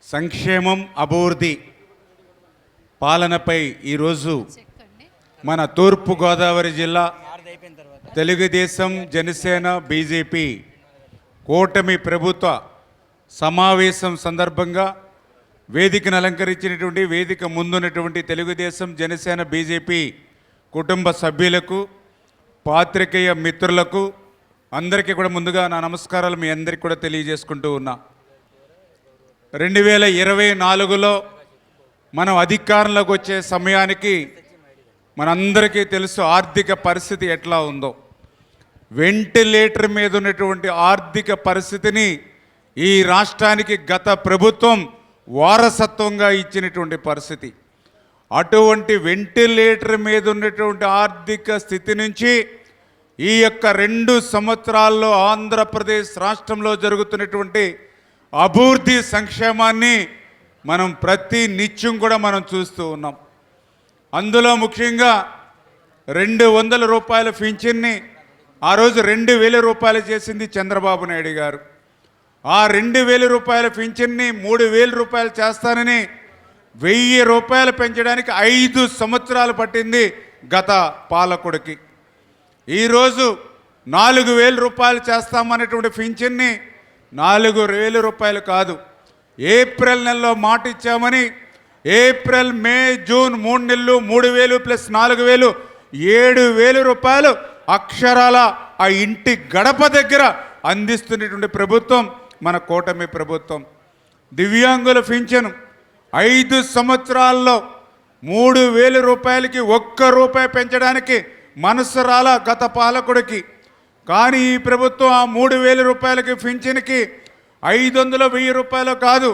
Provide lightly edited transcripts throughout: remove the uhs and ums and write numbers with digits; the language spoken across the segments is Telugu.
సంక్షేమం అభివృద్ధి పాలనపై ఈరోజు మన తూర్పు గోదావరి జిల్లా తెలుగుదేశం జనసేన బీజేపీ కూటమి ప్రభుత్వ సమావేశం సందర్భంగా వేదికను అలంకరించినటువంటి వేదిక ముందున్నటువంటి తెలుగుదేశం జనసేన బీజేపీ కుటుంబ సభ్యులకు పాత్రికేయ మిత్రులకు అందరికీ కూడా ముందుగా నా నమస్కారాలు మీ అందరికీ కూడా తెలియజేసుకుంటూ ఉన్నా. 2024లో మనం అధికారంలోకి వచ్చే సమయానికి మనందరికీ తెలుసు ఆర్థిక పరిస్థితి ఎట్లా ఉందో. వెంటిలేటర్ మీద ఉన్నటువంటి ఆర్థిక పరిస్థితిని ఈ రాష్ట్రానికి గత ప్రభుత్వం వారసత్వంగా ఇచ్చినటువంటి పరిస్థితి. అటువంటి వెంటిలేటర్ మీద ఉన్నటువంటి ఆర్థిక స్థితి నుంచి ఈ యొక్క 2 సంవత్సరాల్లో ఆంధ్రప్రదేశ్ రాష్ట్రంలో జరుగుతున్నటువంటి అభివృద్ధి సంక్షేమాన్ని మనం ప్రతి నిత్యం కూడా మనం చూస్తూ ఉన్నాం. అందులో ముఖ్యంగా 200 రూపాయల పింఛన్ని ఆ రోజు 2000 రూపాయలు చేసింది చంద్రబాబు నాయుడు గారు. ఆ 2000 రూపాయల పింఛన్ని 3000 రూపాయలు చేస్తానని 1000 రూపాయలు పెంచడానికి 5 సంవత్సరాలు పట్టింది గత పాలకుడికి. ఈరోజు 4000 రూపాయలు చేస్తామనేటువంటి పింఛన్ని 4000 రూపాయలు కాదు, ఏప్రిల్ నెలలో మాట ఇచ్చామని ఏప్రిల్ మే జూన్ 3 నెలలు 3000 ప్లస్ 4000 7000 రూపాయలు అక్షరాల ఆ ఇంటి గడప దగ్గర అందిస్తున్నటువంటి ప్రభుత్వం మన కూటమి ప్రభుత్వం. దివ్యాంగుల పింఛను 5 సంవత్సరాల్లో 3000 రూపాయలకి 1 రూపాయి పెంచడానికి మనసు రాల గత పాలకుడికి. కానీ ఈ ప్రభుత్వం ఆ 3000 రూపాయలకి పింఛన్కి 500 1000 రూపాయలు కాదు,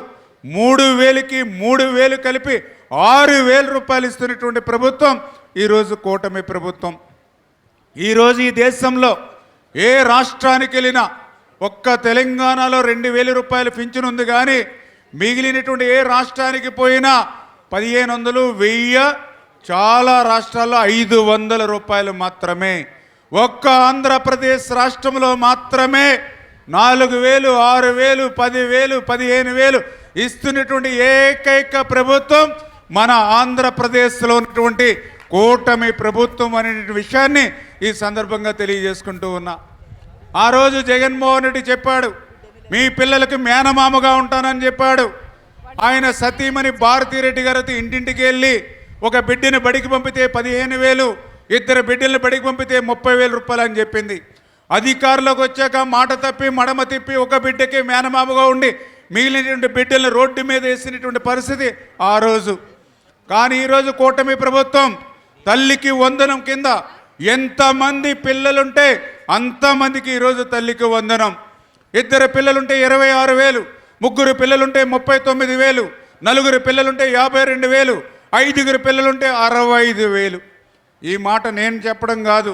3000కి 3000 కలిపి 6000 రూపాయలు ఇస్తున్నటువంటి ప్రభుత్వం ఈరోజు కూటమి ప్రభుత్వం. ఈరోజు ఈ దేశంలో ఏ రాష్ట్రానికి వెళ్ళినా ఒక్క తెలంగాణలో 2000 రూపాయలు పింఛన్ ఉంది, కానీ మిగిలినటువంటి ఏ రాష్ట్రానికి పోయినా 1500 1000, చాలా రాష్ట్రాల్లో 500 రూపాయలు మాత్రమే. ఒక్క ఆంధ్రప్రదేశ్ రాష్ట్రంలో మాత్రమే 4000 6000 10,000 15,000 ఇస్తున్నటువంటి ఏకైక ప్రభుత్వం మన ఆంధ్రప్రదేశ్లో ఉన్నటువంటి కూటమి ప్రభుత్వం అనే విషయాన్ని ఈ సందర్భంగా తెలియజేసుకుంటూ ఉన్నా. ఆ రోజు జగన్మోహన్ రెడ్డి చెప్పాడు, మీ పిల్లలకు మేనమామగా ఉంటానని చెప్పాడు. ఆయన సతీమణి భారతీరెడ్డి గారితో ఇంటింటికి వెళ్ళి ఒక బిడ్డని బడికి పంపితే 15,000, 2 బిడ్డలను బడికి పంపితే 30,000 రూపాయలు అని చెప్పింది. అధికారంలోకి వచ్చాక మాట తప్పి మడమ తిప్పి ఒక బిడ్డకి మేనమామగా ఉండి మిగిలినటువంటి బిడ్డలను రోడ్డు మీద వేసినటువంటి పరిస్థితి ఆ రోజు. కానీ ఈరోజు కూటమి ప్రభుత్వం తల్లికి వందనం కింద ఎంతమంది పిల్లలుంటే అంతమందికి ఈరోజు తల్లికి వందనం. 2 పిల్లలుంటే 26,000, 3 పిల్లలుంటే 39,000, 4 పిల్లలుంటే 52,000, 5 పిల్లలుంటే 65,000. ఈ మాట నేను చెప్పడం కాదు,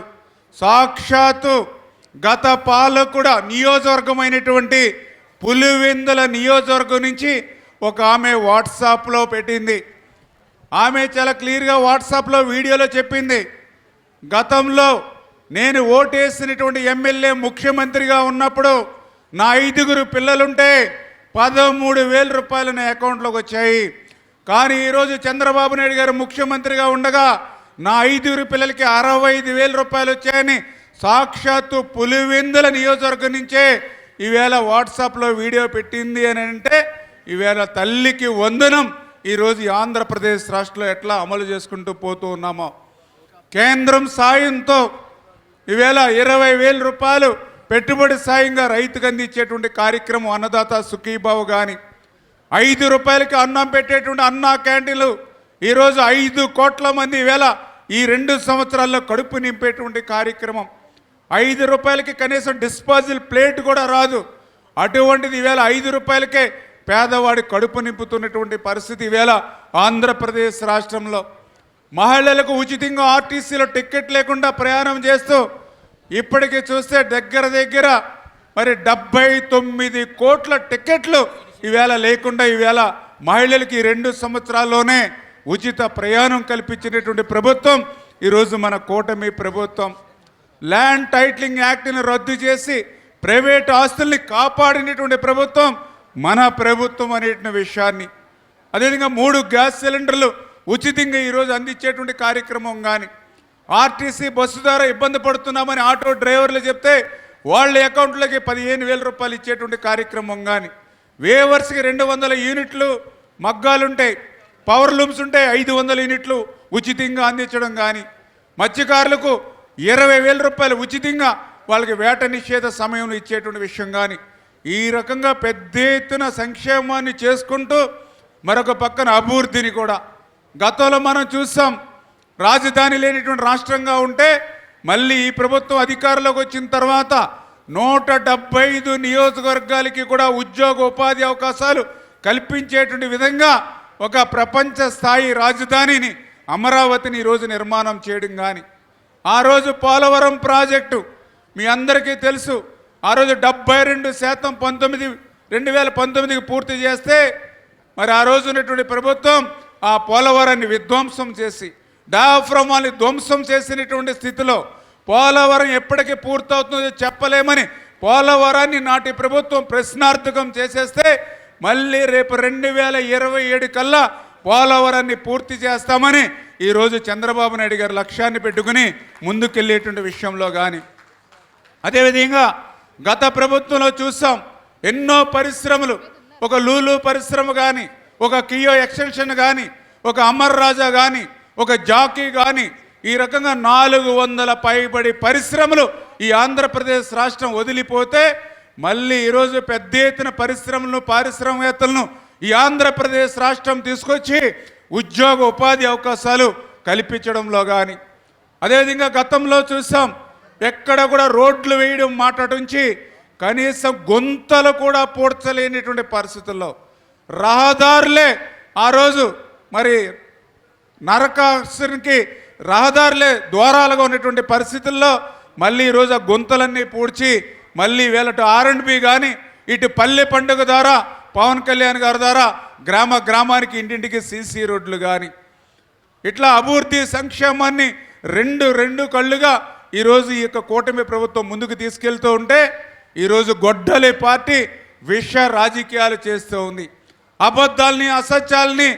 సాక్షాత్తు గత పాలకుడ నియోజకవర్గమైనటువంటి పులివెందుల నియోజకవర్గం నుంచి ఒక ఆమె వాట్సాప్లో పెట్టింది. ఆమె చాలా క్లియర్గా వాట్సాప్లో వీడియోలో చెప్పింది, గతంలో నేను ఓటేసినటువంటి ఎమ్మెల్యే ముఖ్యమంత్రిగా ఉన్నప్పుడు నా 5 పిల్లలుంటే 13,000 రూపాయలు నా అకౌంట్లోకి వచ్చాయి. కానీ ఈరోజు చంద్రబాబు నాయుడు గారు ముఖ్యమంత్రిగా ఉండగా నా 5 పిల్లలకి 65,000 రూపాయలు వచ్చాయని సాక్షాత్తు పులివెందుల నియోజకవర్గం నుంచే ఈవేళ వాట్సాప్లో వీడియో పెట్టింది అని అంటే, ఈవేళ తల్లికి వందనం ఈరోజు ఆంధ్రప్రదేశ్ రాష్ట్రంలో ఎట్లా అమలు చేసుకుంటూ పోతూ ఉన్నామో. కేంద్రం సాయంతో ఈవేళ 20,000 రూపాయలు పెట్టుబడి సాయంగా రైతుకు అందించేటువంటి కార్యక్రమం అన్నదాత సుఖీభావ్. కానీ 5 రూపాయలకి అన్నం పెట్టేటువంటి అన్నా క్యాంటీన్లు ఈరోజు 5 కోట్ల మంది ఈవేళ ఈ 2 సంవత్సరాల్లో కడుపు నింపేటువంటి కార్యక్రమం. 5 రూపాయలకి కనీసం డిస్పోజల్ ప్లేట్ కూడా రాదు. అటువంటిది ఈవేళ 5 రూపాయలకే పేదవాడి కడుపు నింపుతున్నటువంటి పరిస్థితి ఈవేళ ఆంధ్రప్రదేశ్ రాష్ట్రంలో. మహిళలకు ఉచితంగా ఆర్టీసీలో టికెట్ లేకుండా ప్రయాణం చేస్తూ ఇప్పటికీ చూస్తే దగ్గర మరి 79 కోట్ల టికెట్లు ఈవేళ లేకుండా ఈవేళ మహిళలకి 2 సంవత్సరాల్లోనే ఉచిత ప్రయాణం కల్పించినటువంటి ప్రభుత్వం ఈరోజు మన కూటమి ప్రభుత్వం. ల్యాండ్ టైటిలింగ్ యాక్ట్ని రద్దు చేసి ప్రైవేట్ ఆస్తుల్ని కాపాడినటువంటి ప్రభుత్వం మన ప్రభుత్వం అనేటువంటి విషయాన్ని, అదేవిధంగా 3 గ్యాస్ సిలిండర్లు ఉచితంగా ఈరోజు అందించేటువంటి కార్యక్రమం కానీ, ఆర్టీసీ బస్సు ద్వారా ఇబ్బంది పడుతున్నామని ఆటో డ్రైవర్లు చెప్తే వాళ్ళ అకౌంట్లోకి 15,000 రూపాయలు ఇచ్చేటువంటి కార్యక్రమం కానీ, వేవర్స్కి 200 యూనిట్లు మగ్గాలుంటాయి, పవర్ లూమ్స్ ఉంటాయి 500 యూనిట్లు ఉచితంగా అందించడం కానీ, మత్స్యకారులకు 20,000 రూపాయలు ఉచితంగా వాళ్ళకి వేట నిషేధ సమయంలో ఇచ్చేటువంటి విషయం కానీ, ఈ రకంగా పెద్ద ఎత్తున సంక్షేమాన్ని చేసుకుంటూ మరొక పక్కన అభివృద్ధిని కూడా గతంలో మనం చూసాం. రాజధాని లేనిటువంటి రాష్ట్రంగా ఉంటే మళ్ళీ ఈ ప్రభుత్వం అధికారంలోకి వచ్చిన తర్వాత 175 నియోజకవర్గాలకి కూడా ఉద్యోగ ఉపాధి అవకాశాలు కల్పించేటువంటి విధంగా ఒక ప్రపంచ స్థాయి రాజధానిని అమరావతిని ఈరోజు నిర్మాణం చేయడం కానీ, ఆ రోజు పోలవరం ప్రాజెక్టు మీ అందరికీ తెలుసు, ఆ రోజు 72% 2019కి పూర్తి చేస్తే మరి ఆ రోజు ఉన్నటువంటి ప్రభుత్వం ఆ పోలవరాన్ని విధ్వంసం చేసి డయాఫ్రమాల్ని ధ్వంసం చేసినటువంటి స్థితిలో పోలవరం ఎప్పటికీ పూర్తవుతుందో చెప్పలేమని పోలవరాన్ని నాటి ప్రభుత్వం ప్రశ్నార్థకం చేసేస్తే మళ్ళీ రేపు 2027 కల్లా పోలవరాన్ని పూర్తి చేస్తామని ఈరోజు చంద్రబాబు నాయుడు గారు లక్ష్యాన్ని పెట్టుకుని ముందుకెళ్ళేటువంటి విషయంలో కానీ, అదేవిధంగా గత ప్రభుత్వంలో చూసాం ఎన్నో పరిశ్రమలు, ఒక లూలు పరిశ్రమ కానీ, ఒక కియో ఎక్స్టెన్షన్ కానీ, ఒక అమర్ రాజా కానీ, ఒక జాకీ కానీ, ఈ రకంగా 400 పైబడి పరిశ్రమలు ఈ ఆంధ్రప్రదేశ్ రాష్ట్రం వదిలిపోతే మళ్ళీ ఈరోజు పెద్ద ఎత్తున పరిశ్రమలను పారిశ్రామికవేత్తలను ఈ ఆంధ్రప్రదేశ్ రాష్ట్రం తీసుకొచ్చి ఉద్యోగ ఉపాధి అవకాశాలు కల్పించడంలో కానీ, అదేవిధంగా గతంలో చూసాం ఎక్కడ కూడా రోడ్లు వేయడం మాట్లాడించి కనీసం గొంతలు కూడా పూడ్చలేనిటువంటి పరిస్థితుల్లో రహదారులే ఆ రోజు మరి నరకాసునికి రహదారులే ద్వారాలుగా ఉన్నటువంటి పరిస్థితుల్లో మళ్ళీ ఈరోజు ఆ గొంతులన్నీ పూడ్చి మళ్ళీ వీళ్ళటు R&B కానీ, ఇటు పల్లె పండుగ ద్వారా పవన్ కళ్యాణ్ గారి ద్వారా గ్రామానికి ఇంటింటికి CC రోడ్లు కానీ, ఇట్లా అభివృద్ధి సంక్షేమాన్ని రెండు కళ్ళుగా ఈరోజు ఈ యొక్క కూటమి ప్రభుత్వం ముందుకు తీసుకెళ్తూ ఉంటే ఈరోజు గొడ్డలి పార్టీ విష రాజకీయాలు చేస్తూ ఉంది. అబద్ధాలని అసత్యాలని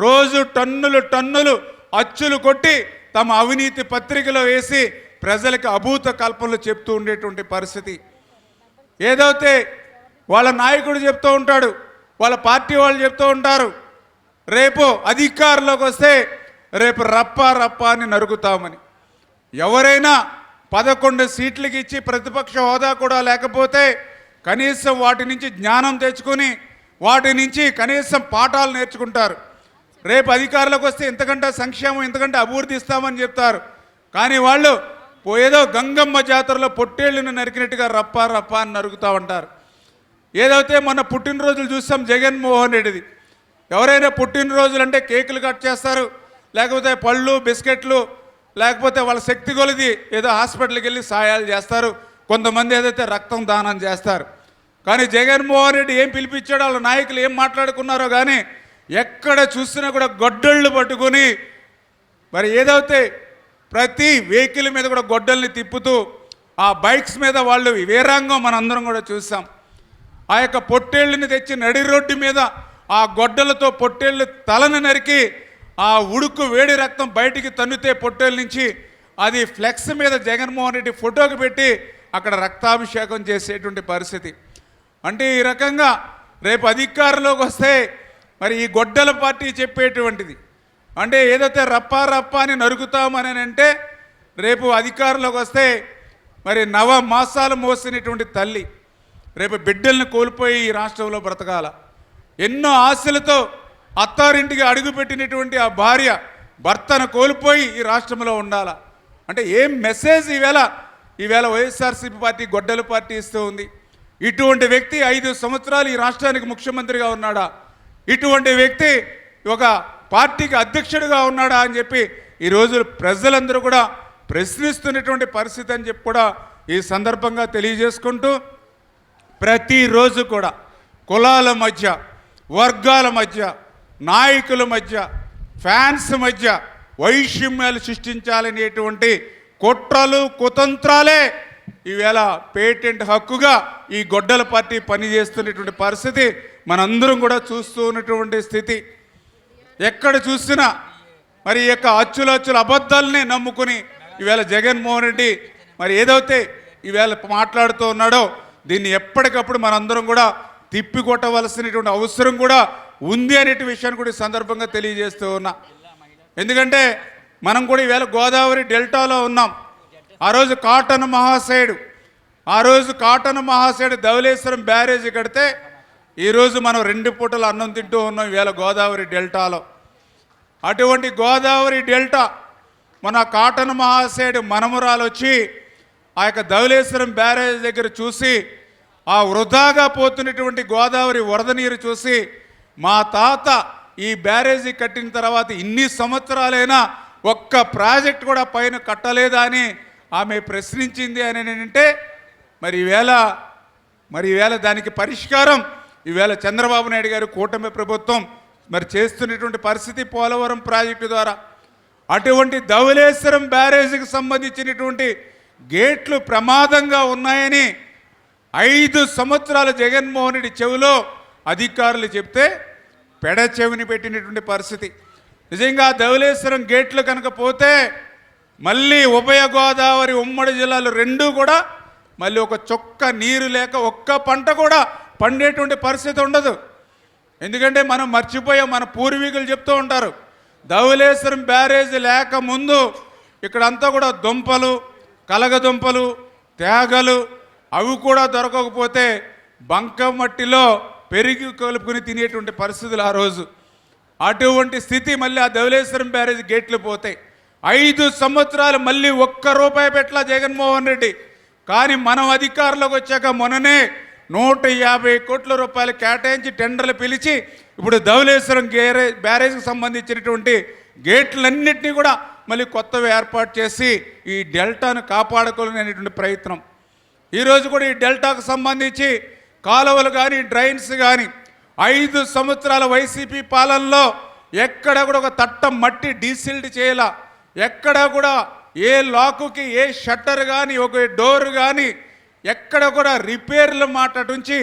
రోజు టన్నులు అచ్చులు కొట్టి తమ అవినీతి పత్రికలో వేసి ప్రజలకు అభూత కల్పనలు చెప్తూ ఉండేటువంటి పరిస్థితి. ఏదైతే వాళ్ళ నాయకుడు చెప్తూ ఉంటాడు, వాళ్ళ పార్టీ వాళ్ళు చెప్తూ ఉంటారు, రేపు అధికారంలోకి వస్తే రేపు రప్ప అని నరుకుతామని. ఎవరైనా 11 సీట్లకి ఇచ్చి ప్రతిపక్ష హోదా కూడా లేకపోతే కనీసం వాటి నుంచి జ్ఞానం తెచ్చుకొని వాటి నుంచి కనీసం పాఠాలు నేర్చుకుంటారు. రేపు అధికారంలోకి వస్తే ఇంతకంటే సంక్షేమం ఇంతకంటే అభివృద్ధి ఇస్తామని చెప్తారు. కానీ వాళ్ళు ఏదో గంగమ్మ జాతరలో పొట్టేళ్ళను నరికినట్టుగా రప్ప అని నరుకుతూ ఉంటారు. ఏదైతే మొన్న పుట్టినరోజులు చూస్తాం జగన్మోహన్ రెడ్డిది, ఎవరైనా పుట్టినరోజులు అంటే కేకులు కట్ చేస్తారు, లేకపోతే పళ్ళు బిస్కెట్లు, లేకపోతే వాళ్ళ శక్తి కొలిది ఏదో హాస్పిటల్కి వెళ్ళి సాయాలు చేస్తారు, కొంతమంది ఏదైతే రక్తం దానం చేస్తారు. కానీ జగన్మోహన్ రెడ్డి ఏం పిలిపించాడో వాళ్ళ నాయకులు ఏం మాట్లాడుకున్నారో కానీ ఎక్కడ చూసినా కూడా గొడ్డళ్ళు పట్టుకొని మరి ఏదైతే ప్రతి వెహికల్ మీద కూడా గొడ్డల్ని తిప్పుతూ ఆ బైక్స్ మీద వాళ్ళు వీరాంగం మనందరం కూడా చూసాం. ఆ యొక్క పొట్టేళ్ళని తెచ్చి నడి రోడ్డు మీద ఆ గొడ్డలతో పొట్టేళ్ళు తలను నరికి ఆ ఉడుకు వేడి రక్తం బయటికి తన్నుతే పొట్టేళ్ళ నుంచి అది ఫ్లెక్స్ మీద జగన్మోహన్ రెడ్డి ఫోటోకి పెట్టి అక్కడ రక్తాభిషేకం చేసేటువంటి పరిస్థితి. అంటే ఈ రకంగా రేపు అధికారంలోకి వస్తే మరి ఈ గొడ్డల పార్టీ చెప్పేటువంటిది అంటే ఏదైతే రప్ప అని నరుకుతామని అంటే రేపు అధికారంలోకి వస్తే మరి 9 మాసాలు మోసినటువంటి తల్లి రేపు బిడ్డల్ని కోల్పోయి ఈ రాష్ట్రంలో బ్రతకాల. ఎన్నో ఆశలతో అత్తారింటికి అడుగుపెట్టినటువంటి ఆ భార్య భర్తను కోల్పోయి ఈ రాష్ట్రంలో ఉండాల. అంటే ఏం మెసేజ్ ఈవేళ వైఎస్ఆర్సీపీ పార్టీ గొడ్డల పార్టీ ఇస్తూ ఉంది. ఇటువంటి వ్యక్తి 5 సంవత్సరాలు ఈ రాష్ట్రానికి ముఖ్యమంత్రిగా ఉన్నాడా, ఇటువంటి వ్యక్తి ఒక పార్టీకి అధ్యక్షుడిగా ఉన్నాడా అని చెప్పి ఈరోజు ప్రజలందరూ కూడా ప్రశ్నిస్తున్నటువంటి పరిస్థితి అని చెప్పి కూడా ఈ సందర్భంగా తెలియజేసుకుంటూ, ప్రతిరోజు కూడా కులాల మధ్య, వర్గాల మధ్య, నాయకుల మధ్య, ఫ్యాన్స్ మధ్య వైషమ్యాలు సృష్టించాలనేటువంటి కుట్రలు కుతంత్రాలే ఈవేళ పేటెంట్ హక్కుగా ఈ గొడ్డల పార్టీ పనిచేస్తున్నటువంటి పరిస్థితి మనందరం కూడా చూస్తూ ఉన్నటువంటి స్థితి. ఎక్కడ చూసినా మరి ఈ యొక్క అచ్చుల అబద్ధాలనే నమ్ముకుని ఈవేళ జగన్మోహన్ రెడ్డి మరి ఏదైతే ఈవేళ మాట్లాడుతూ ఉన్నాడో దీన్ని ఎప్పటికప్పుడు మనందరం కూడా తిప్పికొట్టవలసినటువంటి అవసరం కూడా ఉంది అనే విషయాన్ని కూడా ఈ సందర్భంగా తెలియజేస్తూ ఉన్నా. ఎందుకంటే మనం కూడా ఈవేళ గోదావరి డెల్టాలో ఉన్నాం. ఆ రోజు కాటన్ మహాశయుడు ధవళేశ్వరం బ్యారేజీ కడితే ఈరోజు మనం 2 పూటలు అన్నం తింటూ ఉన్నాం ఈవేళ గోదావరి డెల్టాలో. అటువంటి గోదావరి డెల్టా మన కాటన్ మహాశయుడు మనమరాలు వచ్చి ఆ యొక్క ధవళేశ్వరం బ్యారేజ్ దగ్గర చూసి ఆ వృధాగా పోతున్నటువంటి గోదావరి వరద నీరు చూసి మా తాత ఈ బ్యారేజీ కట్టిన తర్వాత ఇన్ని సంవత్సరాలైనా ఒక్క ప్రాజెక్ట్ కూడా పైన కట్టలేదా అని ఆమె ప్రశ్నించింది అని అంటే మరి ఈవేళ దానికి పరిష్కారం ఈవేళ చంద్రబాబు నాయుడు గారు కూటమి ప్రభుత్వం మరి చేస్తున్నటువంటి పరిస్థితి పోలవరం ప్రాజెక్టు ద్వారా. అటువంటి ధవళేశ్వరం బ్యారేజీకి సంబంధించినటువంటి గేట్లు ప్రమాదంగా ఉన్నాయని 5 సంవత్సరాల జగన్మోహన్ రెడ్డి చెవిలో అధికారులు చెప్తే పెడ చెవిని పెట్టినటువంటి పరిస్థితి. నిజంగా ధవళేశ్వరం గేట్లు కనుక పోతే మళ్ళీ ఉభయ గోదావరి ఉమ్మడి జిల్లాలు 2 కూడా మళ్ళీ ఒక చొక్క నీరు లేక ఒక్క పంట కూడా పండేటువంటి పరిస్థితి ఉండదు. ఎందుకంటే మనం మర్చిపోయాం, మన పూర్వీకులు చెప్తూ ఉంటారు ధవళేశ్వరం బ్యారేజీ లేక ముందు ఇక్కడంతా కూడా దుంపలు, కలగదుంపలు, తేగలు అవి కూడా దొరకకపోతే బంకమట్టిలో పెరిగి కలుపుకుని తినేటువంటి పరిస్థితులు ఆ రోజు. అటువంటి స్థితి మళ్ళీ ఆ ధవళేశ్వరం బ్యారేజీ గేట్లు పోతాయి. 5 సంవత్సరాలు మళ్ళీ ఒక్క రూపాయి పెట్టలా జగన్మోహన్ రెడ్డి. కానీ మనం అధికారంలోకి వచ్చాక మొన్ననే 150 కోట్ల రూపాయలు కేటాయించి టెండర్లు పిలిచి ఇప్పుడు ధవళేశ్వరం బ్యారేజ్కి సంబంధించినటువంటి గేట్లన్నింటినీ కూడా మళ్ళీ కొత్తవి ఏర్పాటు చేసి ఈ డెల్టాను కాపాడుకోవాలనేటువంటి ప్రయత్నం. ఈరోజు కూడా ఈ డెల్టాకు సంబంధించి కాలువలు కానీ డ్రైన్స్ కానీ 5 సంవత్సరాల వైసీపీ పాలనలో ఎక్కడ కూడా ఒక తట్టం మట్టి డీసిల్డ్ చేయాల, ఎక్కడ కూడా ఏ లాకుకి ఏ షట్టర్ కానీ ఒక డోర్ కానీ ఎక్కడ కూడా రిపేర్ల మాట నుంచి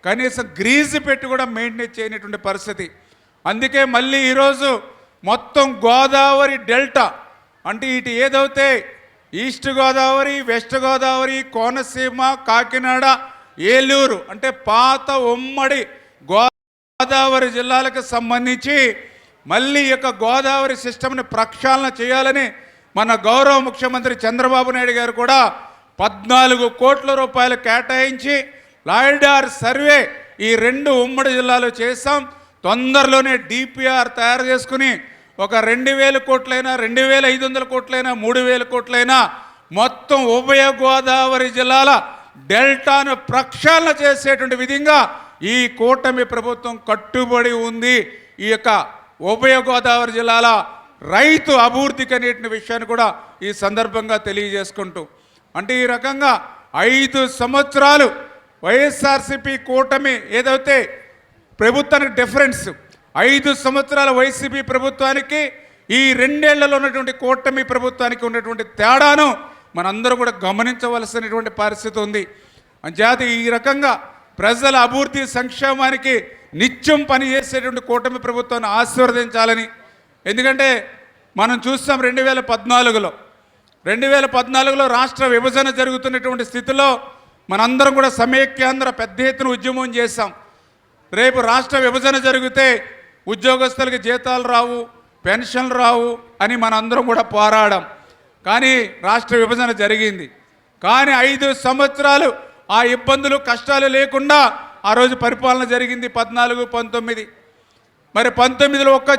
కనీసం గ్రీజు పెట్టి కూడా మెయింటైన్ చేయనటువంటి పరిస్థితి. అందుకే మళ్ళీ ఈరోజు మొత్తం గోదావరి డెల్టా అంటే ఇటు ఏదైతే ఈస్ట్ గోదావరి, వెస్ట్ గోదావరి, కోనసీమ, కాకినాడ, ఏలూరు అంటే పాత ఉమ్మడి గోదావరి జిల్లాలకు సంబంధించి మళ్ళీ ఈ యొక్క గోదావరి సిస్టమ్ని ప్రక్షాళన చేయాలని మన గౌరవ ముఖ్యమంత్రి చంద్రబాబు నాయుడు గారు కూడా 14 కోట్ల రూపాయలు కేటాయించి లాయిడార్ సర్వే ఈ 2 ఉమ్మడి జిల్లాలో చేసాం. తొందరలోనే డిపిఆర్ తయారు చేసుకుని ఒక 2000 కోట్లైనా 2500 కోట్లైనా 3000 కోట్లైనా మొత్తం ఉభయ గోదావరి జిల్లాల డెల్టాను ప్రక్షాళన చేసేటువంటి విధంగా ఈ కూటమి ప్రభుత్వం కట్టుబడి ఉంది. ఈ యొక్క ఉభయ గోదావరి జిల్లాల రైతు అభివృద్ధికి అనేటువంటి విషయాన్ని కూడా ఈ సందర్భంగా తెలియజేసుకుంటూ అంటే ఈ రకంగా 5 సంవత్సరాలు వైఎస్ఆర్సీపీ కూటమి ఏదైతే ప్రభుత్వానికి డిఫరెన్స్ 5 సంవత్సరాల వైసీపీ ప్రభుత్వానికి ఈ 2 ఏళ్లలో ఉన్నటువంటి కూటమి ప్రభుత్వానికి ఉన్నటువంటి తేడాను మనందరూ కూడా గమనించవలసినటువంటి పరిస్థితి ఉంది. అంచేత ఈ రకంగా ప్రజల అభివృద్ధి సంక్షేమానికి నిత్యం పనిచేసేటువంటి కూటమి ప్రభుత్వాన్ని ఆశీర్వదించాలని. ఎందుకంటే మనం చూస్తాం 2014లో రాష్ట్ర విభజన జరుగుతున్నటువంటి స్థితిలో మనందరం కూడా సమైక్యాంధ్ర పెద్ద ఎత్తున ఉద్యమం చేశాం. రేపు రాష్ట్ర విభజన జరిగితే ఉద్యోగస్తులకి జీతాలు రావు, పెన్షన్లు రావు అని మనందరం కూడా పోరాడాం. కానీ రాష్ట్ర విభజన జరిగింది. కానీ 5 సంవత్సరాలు ఆ ఇబ్బందులు కష్టాలు లేకుండా ఆ రోజు పరిపాలన జరిగింది 14-19. మరి 19లో ఒక్క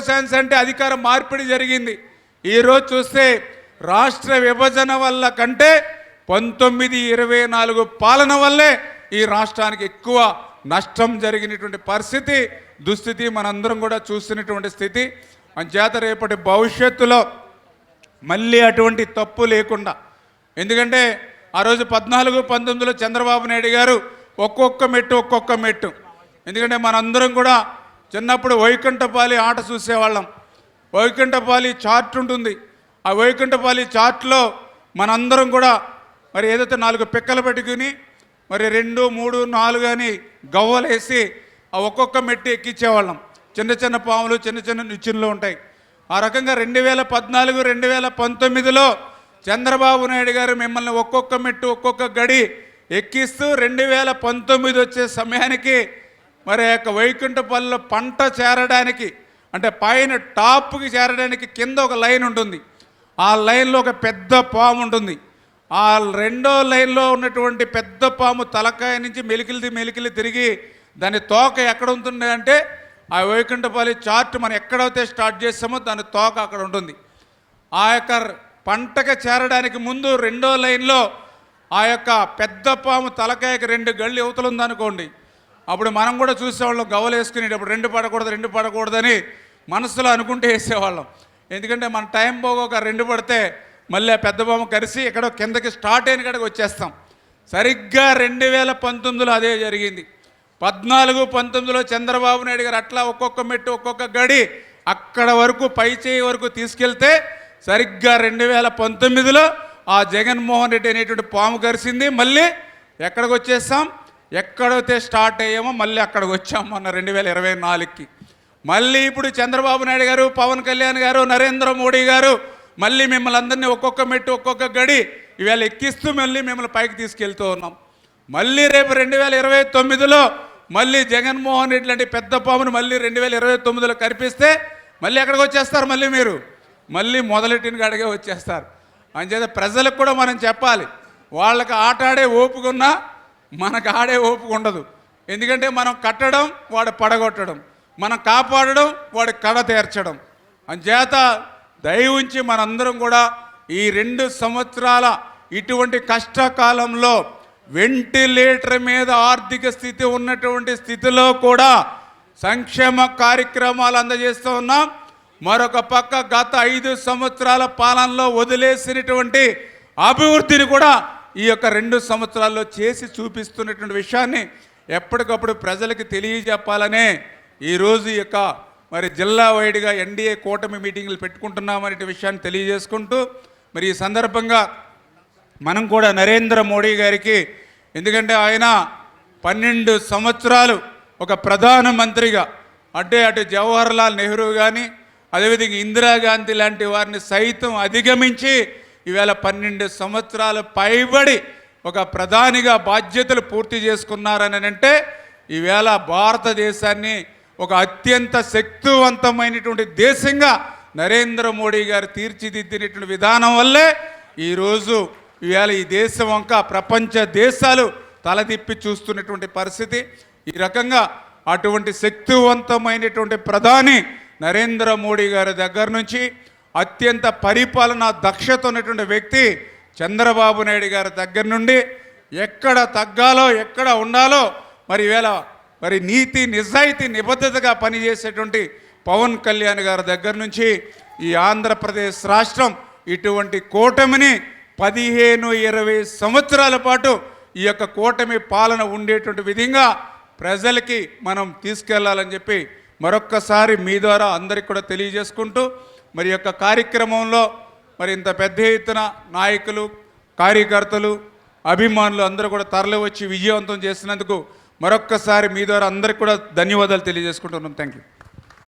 ఛాన్స్ అంటే అధికార మార్పిడి జరిగింది. ఈరోజు చూస్తే రాష్ట్ర విభజన వల్ల కంటే 19-24 పాలన వల్లే ఈ రాష్ట్రానికి ఎక్కువ నష్టం జరిగినటువంటి దుస్థితి మనందరం కూడా చూస్తున్నటువంటి స్థితి. అంచేత రేపటి భవిష్యత్తులో మళ్ళీ అటువంటి తప్పు లేకుండా, ఎందుకంటే ఆ రోజు 14-19లో చంద్రబాబు నాయుడు గారు ఒక్కొక్క మెట్టు ఎందుకంటే మనందరం కూడా చిన్నప్పుడు వైకుంఠపాలి ఆట చూసేవాళ్ళం. వైకుంఠపాలి చార్ట్ ఉంటుంది. ఆ వైకుంఠపాలి చార్ట్లో మనందరం కూడా మరి ఏదైతే 4 పిక్కలు పెట్టుకుని మరి 2, 3, 4 అని గవ్వలేసి ఆ ఒక్కొక్క మెట్టు ఎక్కించేవాళ్ళం. చిన్న చిన్న పాములు, చిన్న చిన్న నిచ్చెనలు ఉంటాయి. ఆ రకంగా 2014, 2019లో చంద్రబాబు నాయుడు గారు మిమ్మల్ని ఒక్కొక్క మెట్టు ఒక్కొక్క గడి ఎక్కిస్తూ 2019 వచ్చే సమయానికి మరి యొక్క వైకుంఠపల్లిలో పంట చేరడానికి, అంటే పైన టాప్కి చేరడానికి కింద ఒక లైన్ ఉంటుంది. ఆ లైన్లో ఒక పెద్ద పాము ఉంటుంది. ఆ రెండో లైన్లో ఉన్నటువంటి పెద్ద పాము తలకాయ నుంచి మెలికిలి తిరిగి దాని తోక ఎక్కడ ఉంటుంది అంటే ఆ వైకుంఠపల్లి చార్ట్ మనం ఎక్కడైతే స్టార్ట్ చేస్తామో దాని తోక అక్కడ ఉంటుంది. ఆ యొక్క పంటకు చేరడానికి ముందు రెండో లైన్లో ఆ యొక్క పెద్ద పాము తలకాయకి 2 గళ్ళు యువతలు ఉందనుకోండి, అప్పుడు మనం కూడా చూసేవాళ్ళం గవ్వలు వేసుకునేటప్పుడు 2 పడకూడదని మనసులో అనుకుంటే వేసేవాళ్ళం. ఎందుకంటే మన టైం పోగొక 2 పడితే మళ్ళీ ఆ పెద్ద పాము కలిసి ఎక్కడో కిందకి స్టార్ట్ అయిన కాడికి వచ్చేస్తాం. సరిగ్గా 2019లో అదే జరిగింది. 14, 19లో చంద్రబాబు నాయుడు గారు అట్లా ఒక్కొక్క మెట్టు ఒక్కొక్క గడి అక్కడ వరకు పై చేయి వరకు తీసుకెళ్తే సరిగ్గా 2019లో ఆ జగన్మోహన్ రెడ్డి అనేటువంటి పాము కరిసింది. మళ్ళీ ఎక్కడికి వచ్చేస్తాం, ఎక్కడైతే స్టార్ట్ అయ్యామో మళ్ళీ అక్కడికి వచ్చాం మొన్న 2024కి. మళ్ళీ ఇప్పుడు చంద్రబాబు నాయుడు గారు, పవన్ కళ్యాణ్ గారు, నరేంద్ర మోడీ గారు మళ్ళీ మిమ్మల్ని అందరినీ ఒక్కొక్క మెట్టు ఒక్కొక్క గడి ఇవాళ ఎక్కిస్తూ మళ్ళీ మిమ్మల్ని పైకి తీసుకెళ్తూ ఉన్నాం. మళ్ళీ రేపు 2029లో మళ్ళీ జగన్మోహన్ రెడ్డి లాంటి పెద్ద పామును మళ్ళీ 2029లో కనిపిస్తే మళ్ళీ ఎక్కడికి వచ్చేస్తారు, మళ్ళీ మీరు మళ్ళీ మొదలెట్టిన కాడిగే వచ్చేస్తారు. అంచేత ప్రజలకు కూడా మనం చెప్పాలి, వాళ్ళకి ఆట ఆడే ఓపిక ఉన్నా మనకు ఆడే ఓపిక ఉండదు. ఎందుకంటే మనం కట్టడం, వాడు పడగొట్టడం, మనం కాపాడడం, వాడి కడ తీర్చడం. అంచేత దయ ఉంచి మనందరం కూడా ఈ 2 సంవత్సరాల ఇటువంటి కష్టకాలంలో వెంటిలేటర్ మీద ఆర్థిక స్థితి ఉన్నటువంటి స్థితిలో కూడా సంక్షేమ కార్యక్రమాలు అందజేస్తూ ఉన్నాం. మరొక పక్క గత 5 సంవత్సరాల పాలనలో వదిలేసినటువంటి అభివృద్ధిని కూడా ఈ యొక్క 2 సంవత్సరాల్లో చేసి చూపిస్తున్నటువంటి విషయాన్ని ఎప్పటికప్పుడు ప్రజలకు తెలియజెప్పాలనే ఈరోజు ఈ యొక్క మరి జిల్లా వైడ్గా ఎన్డీఏ కూటమి మీటింగ్లు పెట్టుకుంటున్నామనే విషయాన్ని తెలియజేసుకుంటూ, మరి ఈ సందర్భంగా మనం కూడా నరేంద్ర మోడీ గారికి, ఎందుకంటే ఆయన 12 సంవత్సరాలు ఒక ప్రధానమంత్రిగా అటు జవహర్ లాల్ నెహ్రూ కానీ, అదేవిధంగా ఇందిరాగాంధీ లాంటి వారిని సైతం అధిగమించి ఈవేళ 12 సంవత్సరాలు పైబడి ఒక ప్రధానిగా బాధ్యతలు పూర్తి చేసుకున్నారని అంటే ఈవేళ భారతదేశాన్ని ఒక అత్యంత శక్తివంతమైనటువంటి దేశంగా నరేంద్ర మోడీ గారు తీర్చిదిద్దినటువంటి విధానం వల్లే ఈరోజు ఇవాళ ఈ దేశం వంక ప్రపంచ దేశాలు తలదిప్పి చూస్తున్నటువంటి పరిస్థితి. ఈ రకంగా అటువంటి శక్తివంతమైనటువంటి ప్రధాని నరేంద్ర మోడీ గారి దగ్గర నుంచి అత్యంత పరిపాలనా దక్షత ఉన్నటువంటి వ్యక్తి చంద్రబాబు నాయుడు గారి దగ్గర నుండి ఎక్కడ తగ్గాలో ఎక్కడ ఉండాలో మరి ఈవేళ మరి నీతి నిజాయితీ నిబద్ధతగా పనిచేసేటువంటి పవన్ కళ్యాణ్ గారి దగ్గర నుంచి ఈ ఆంధ్రప్రదేశ్ రాష్ట్రం ఇటువంటి కూటమిని 15-20 సంవత్సరాల పాటు ఈ యొక్క కూటమి పాలన ఉండేటువంటి విధంగా ప్రజలకి మనం తీసుకెళ్లాలని చెప్పి మరొక్కసారి మీ ద్వారా అందరికి కూడా తెలియజేసుకుంటూ, మరి యొక్క కార్యక్రమంలో మరి ఇంత పెద్ద ఎత్తున నాయకులు, కార్యకర్తలు, అభిమానులు అందరూ కూడా తరలి వచ్చి విజయవంతం చేసినందుకు మరొక్కసారి మీ ద్వారా అందరికి కూడా ధన్యవాదాలు తెలియజేసుకుంటున్నాం. Thank you.